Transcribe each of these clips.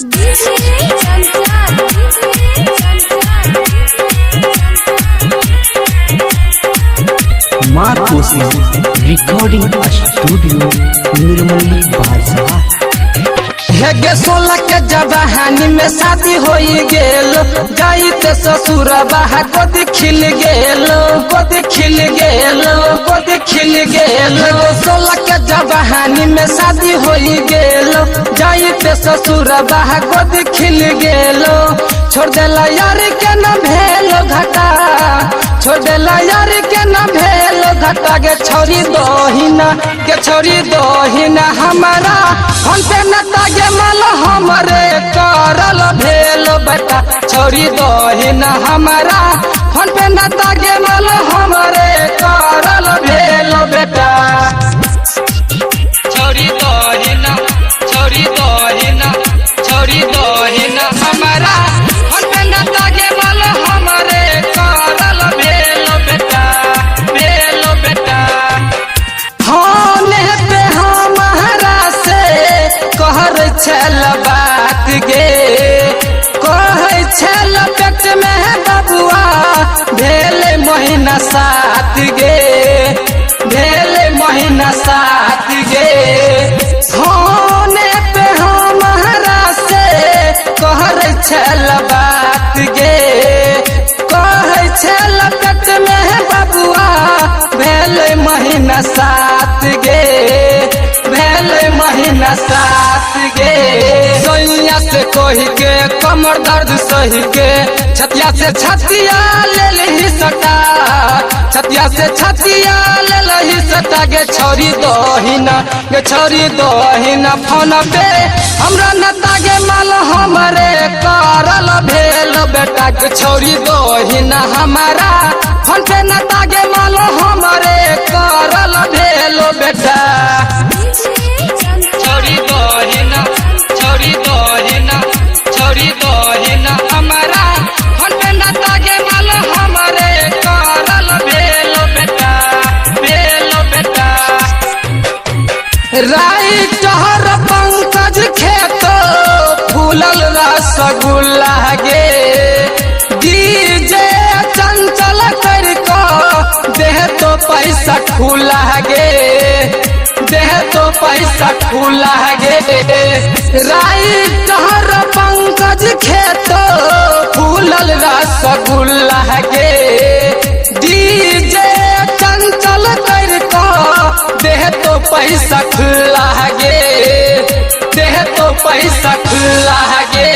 माँ कोसी recording studio Nirmali बाजार। हेगे 16 के जवानी में शादी हो गेल, जाइते ससुर बाहा गोद खिल गेल, गोद खिल गेल, गोद खिल गेल। 16 के जवानी में शादी हो गेल, जाइते ससुर बाहा गोद खिल गेल। छोड़ देला यार के न भेल घाटा, छोड़ देला यार के न भेल घाटा। गे छोरी दहिना, गे छोरी दहिना हमारा हमसे न तागे माल हमरे करल भेल बेटा। छोरी दहिना हमारा फोन पे न तागे माल हमरे करल भेल बेटा। छोरी दहिना, छोरी दहिना, छोरी दहिना हमारा फोन पे न तागे माल हमरे करल भेल बेटा, भेल बेटा। होने पे हमारा से कहर छल बात गे, कहे छल पेट में बबुआ भेल महीना 7 गे, भेल महीना 7 गे। होने पे हमारा से कहर छल बात गे, कहे छल पेट में बबुआ भेल महीना 7 गे, भेल महीना 7 गे। सोइया से कोही के कमर दर्द सही के, छतिया से छतिया ले लही सटा, छतिया से छतिया ले लही सटा। गे छोरी दहिना, गे छोरी दहिना फोन पे हमरा न तागे माल हमरे करल भेल बेटा। गे छोरी दहिना हमारा फोन पे न तागे माल हमरे करल भेल बेटा। छोरी दहिना, छोरी दहिना, छोरी दहिना हमारा फोन पे न तागे माल हमरे करल भेल बेटा, भेल बेटा। राइटर पंकज खेत फूलल रसगुल्ला गे, डीजे चंचल करको देह तो पैसा खुला गे, देह तो पैसा खुला गे। राइटर पंकज खेत फूलल रसगुल्ला गे, डीजे चंचल करको देह तो पैसा खुला गे, देह तो पैसा खुला गे।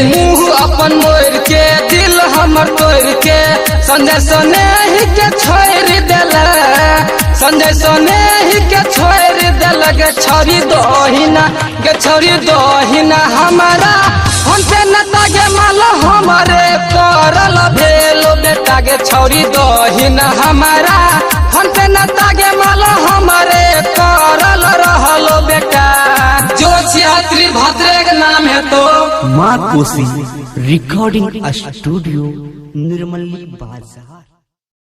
मुँह अपन मोर के दिल हमर तोड़ के संजय सोनेही के छोड़ देला, संजय सोनेही के छोड़ देला। गे छोरी दहिना, गे छोरी दहिना हमारा हमसे न तागे माल हमरे करल भेल बेटा। गे छोरी दहिना हमारा हमसे न तागे माल हमरे करल रहल बेटा। जो छियात्री भद्रे के नाम है तो माँ कोसी रिकॉर्डिंग स्टूडियो निर्मली बाजार।